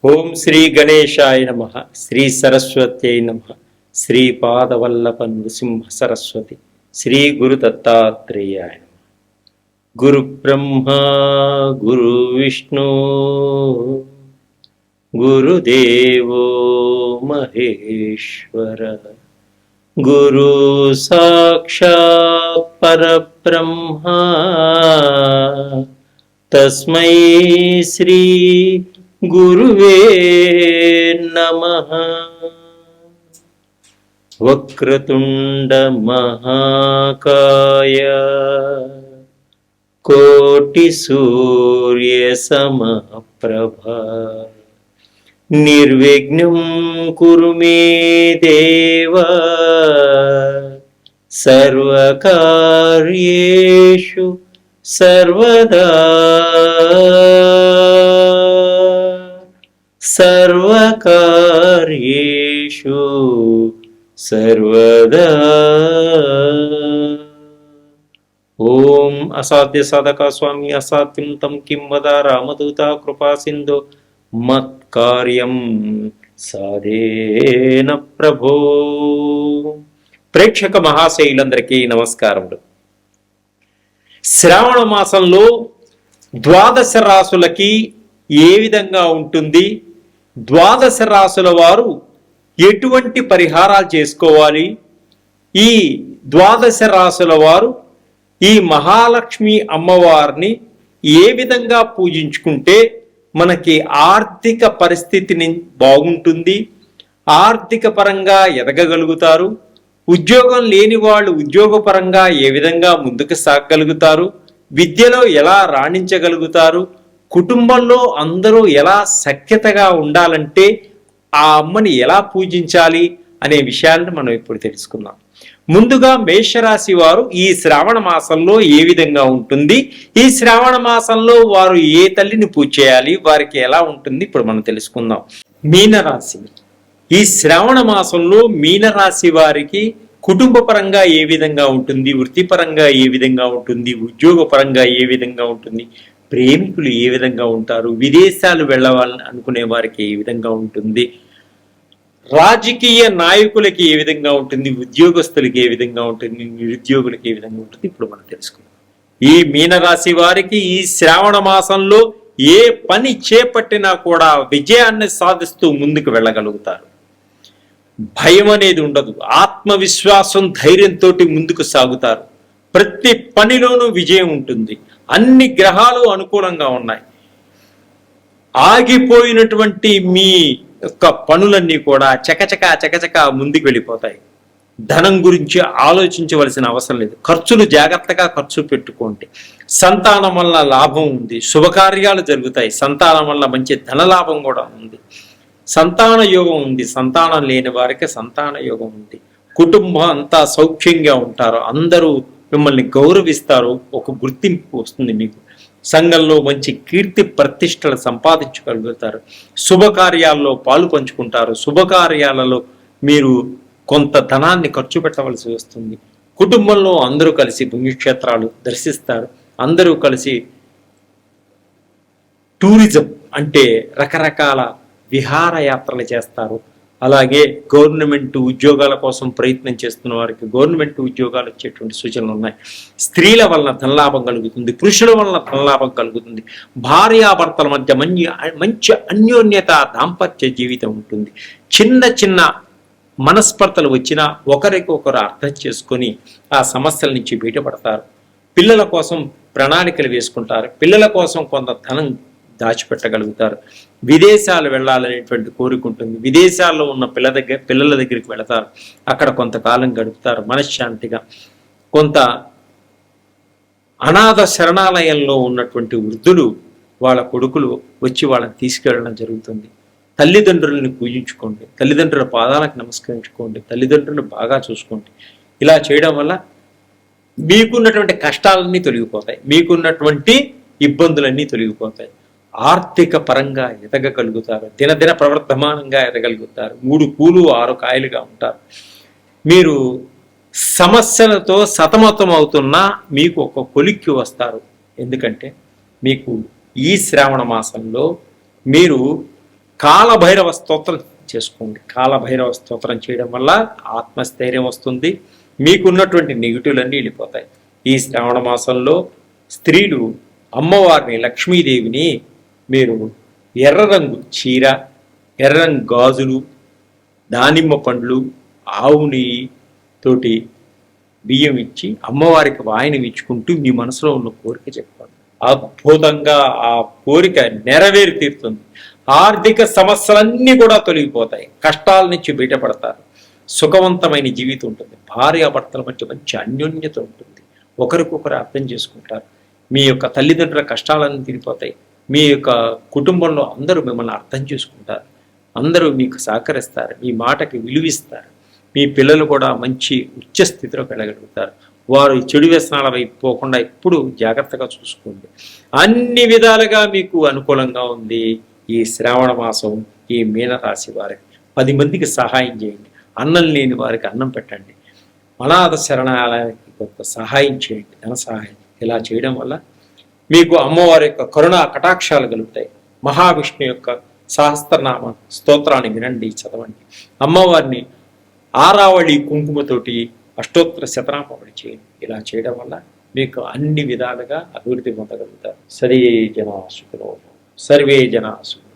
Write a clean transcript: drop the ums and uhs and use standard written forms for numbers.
ఓం శ్రీ గణేశాయ నమః. శ్రీ సరస్వత్యై నమః. శ్రీపాదవల్లభ నృసింహ సరస్వతి. శ్రీ గురు దత్తాత్రేయాయ నమః. గురు బ్రహ్మ గురు విష్ణు గురుదేవో మహేశ్వర గురు సాక్షాత్ పరబ్రహ్మ తస్మై శ్రీ గురువే నమః. వక్రతుండ మహాకాయ కోటి సూర్య సమప్రభ నిర్విఘ్నం కురు మే దేవ సర్వకార్యేషు సర్వదా సర్వకార్యేషు సర్వదా. ఓం అసాధ్య సాధక స్వామి అసాధ్యం తం కిం వద రామదూత కృపా సింధు మత్కార్యం సాధేన ప్రభో. ప్రేక్షక మహాశైలందరికీ నమస్కారములు. శ్రావణ మాసంలో ద్వాదశ రాసులకి ఏ విధంగా ఉంటుంది, ద్వాదశ రాసుల వారు ఎటువంటి పరిహారాలు చేసుకోవాలి, ఈ ద్వాదశ రాసుల వారు ఈ మహాలక్ష్మి అమ్మవారిని ఏ విధంగా పూజించుకుంటే మనకి ఆర్థిక పరిస్థితిని బాగుంటుంది, ఆర్థిక పరంగా ఎదగగలుగుతారు, ఉద్యోగం లేని వాళ్ళు ఉద్యోగపరంగా ఏ విధంగా ముందుకు సాగగలుగుతారు, విద్యలో ఎలా రాణించగలుగుతారు, కుటుంబంలో అందరూ ఎలా సఖ్యతగా ఉండాలంటే ఆ అమ్మని ఎలా పూజించాలి అనే విషయాలను మనం ఇప్పుడు తెలుసుకుందాం. ముందుగా మేషరాశి వారు ఈ శ్రావణ మాసంలో ఏ విధంగా ఉంటుంది, ఈ శ్రావణ మాసంలో వారు ఏ తల్లిని పూజ చేయాలి, వారికి ఎలా ఉంటుంది ఇప్పుడు మనం తెలుసుకుందాం. మీనరాశి. ఈ శ్రావణ మాసంలో మీనరాశి వారికి కుటుంబ పరంగా ఏ విధంగా ఉంటుంది, వృత్తిపరంగా ఏ విధంగా ఉంటుంది, ఉద్యోగ పరంగా ఏ విధంగా ఉంటుంది, ప్రేమికులు ఏ విధంగా ఉంటారు, విదేశాలు వెళ్ళవాలని అనుకునే వారికి ఏ విధంగా ఉంటుంది, రాజకీయ నాయకులకి ఏ విధంగా ఉంటుంది, ఉద్యోగస్తులకి ఏ విధంగా ఉంటుంది, నిరుద్యోగులకి ఏ విధంగా ఉంటుంది ఇప్పుడు మనం తెలుసుకుందాం. ఈ మీనరాశి వారికి ఈ శ్రావణ మాసంలో ఏ పని చేపట్టినా కూడా విజయాన్ని సాధిస్తూ ముందుకు వెళ్ళగలుగుతారు. భయం అనేది ఉండదు, ఆత్మవిశ్వాసం ధైర్యంతో ముందుకు సాగుతారు. ప్రతి పనిలోనూ విజయం ఉంటుంది. అన్ని గ్రహాలు అనుకూలంగా ఉన్నాయి. ఆగిపోయినటువంటి మీ యొక్క పనులన్నీ కూడా చకచక ముందుకు వెళ్ళిపోతాయి. ధనం గురించి ఆలోచించవలసిన అవసరం లేదు. ఖర్చులు జాగ్రత్తగా ఖర్చు పెట్టుకోండి. సంతానం వల్ల లాభం ఉంది, శుభకార్యాలు జరుగుతాయి. సంతానం వల్ల మంచి ధన లాభం కూడా ఉంది. సంతాన యోగం ఉంది, సంతానం లేని వారికి సంతాన యోగం ఉంది. కుటుంబం అంతా సౌఖ్యంగా ఉంటారు, అందరూ మిమ్మల్ని గౌరవిస్తారు, ఒక గుర్తింపు వస్తుంది. మీకు సంఘంలో మంచి కీర్తి ప్రతిష్టలు సంపాదించగలుగుతారు. శుభకార్యాల్లో పాలు పంచుకుంటారు. శుభకార్యాలలో మీరు కొంత ధనాన్ని ఖర్చు పెట్టవలసి వస్తుంది. కుటుంబంలో అందరూ కలిసి పుణ్యక్షేత్రాలు దర్శిస్తారు. అందరూ కలిసి టూరిజం అంటే రకరకాల విహారయాత్రలు చేస్తారు. అలాగే గవర్నమెంట్ ఉద్యోగాల కోసం ప్రయత్నం చేస్తున్న వారికి గవర్నమెంట్ ఉద్యోగాలు వచ్చేటువంటి సూచనలు ఉన్నాయి. స్త్రీల వలన ధనలాభం కలుగుతుంది, పురుషుల వలన ధనలాభం కలుగుతుంది. భార్యాభర్తల మధ్య మంచి అన్యోన్యత, దాంపత్య జీవితం ఉంటుంది. చిన్న మనస్పర్ధలు వచ్చినా ఒకరికొకరు అర్థం చేసుకొని ఆ సమస్యల నుంచి బయటపడతారు. పిల్లల కోసం ప్రణాళికలు వేసుకుంటారు. పిల్లల కోసం కొంత ధనం దాచిపెట్టగలుగుతారు. విదేశాలు వెళ్ళాలనేటువంటి కోరిక ఉంటుంది. విదేశాల్లో ఉన్న పిల్లల దగ్గరికి వెళతారు. అక్కడ కొంతకాలం గడుపుతారు మనశ్శాంతిగా. కొంత అనాథ శరణాలయంలో ఉన్నటువంటి వృద్ధులు వాళ్ళ కొడుకులు వచ్చి వాళ్ళని తీసుకెళ్ళడం జరుగుతుంది. తల్లిదండ్రులను పూజించుకోండి, తల్లిదండ్రుల పాదాలకు నమస్కరించుకోండి, తల్లిదండ్రులను బాగా చూసుకోండి. ఇలా చేయడం వల్ల మీకున్నటువంటి కష్టాలన్నీ తొలగిపోతాయి, మీకున్నటువంటి ఇబ్బందులన్నీ తొలగిపోతాయి. ఆర్థిక పరంగా ఎదగగలుగుతారు. దినదిన ప్రవర్ధమానంగా ఎదగలుగుతారు. 3 పూలు 6 కాయలుగా ఉంటారు. మీరు సమస్యలతో సతమతం అవుతున్నా మీకు ఒక కొలిక్కి వస్తారు. ఎందుకంటే మీకు ఈ శ్రావణ మాసంలో మీరు కాలభైరవ స్తోత్రం చేసుకోండి. కాలభైరవ స్తోత్రం చేయడం వల్ల ఆత్మస్థైర్యం వస్తుంది, మీకున్నటువంటి నెగిటివ్లన్నీ వెళ్ళిపోతాయి. ఈ శ్రావణ మాసంలో స్త్రీలు అమ్మవారిని, లక్ష్మీదేవిని మీరు ఎర్ర రంగు చీర, ఎర్ర రంగు గాజులు, దానిమ్మ పండ్లు, ఆవు నెయ్యి తోటి బియ్యం ఇచ్చి అమ్మవారికి వాయినం ఇచ్చుకుంటూ మీ మనసులో ఉన్న కోరిక చెప్పండి. అద్భుతంగా ఆ కోరిక నెరవేరి తీరుతుంది. ఆర్థిక సమస్యలన్నీ కూడా తొలగిపోతాయి, కష్టాల నుంచి బయటపడతారు, సుఖవంతమైన జీవితం ఉంటుంది, భార్యాభర్తల మధ్య మంచి అన్యోన్యత ఉంటుంది, ఒకరికొకరు అర్థం చేసుకుంటారు, మీ యొక్క తల్లిదండ్రుల కష్టాలన్నీ తీరిపోతాయి, మీ యొక్క కుటుంబంలో అందరూ మిమ్మల్ని అర్థం చేసుకుంటారు, అందరూ మీకు సహకరిస్తారు, మీ మాటకి విలువిస్తారు, మీ పిల్లలు కూడా మంచి ఉచ్చ స్థితిలోకి వెళ్ళగలుగుతారు. వారు చెడు వ్యసనాల వైపు పోకుండా ఎప్పుడు జాగ్రత్తగా చూసుకోండి. అన్ని విధాలుగా మీకు అనుకూలంగా ఉంది ఈ శ్రావణ మాసం. ఈ మీనరాశి వారికి 10 మందికి సహాయం చేయండి, అన్నం లేని వారికి అన్నం పెట్టండి, అనాథ శరణాలయానికి కొంత సహాయం చేయండి, ధన సహాయం. ఇలా చేయడం వల్ల మీకు అమ్మవారి యొక్క కరుణా కటాక్షాలు కలుగుతాయి. మహావిష్ణు యొక్క సహస్రనామ స్తోత్రాన్ని వినండి, చదవండి. అమ్మవారిని ఆరావళి కుంకుమతోటి అష్టోత్తర శతనామావళి చేయండి. ఇలా చేయడం వల్ల మీకు అన్ని విధాలుగా అభివృద్ధి పొందగలుగుతారు. సర్వే జనా సుఖినో భవంతు. సర్వే జనా సుఖినో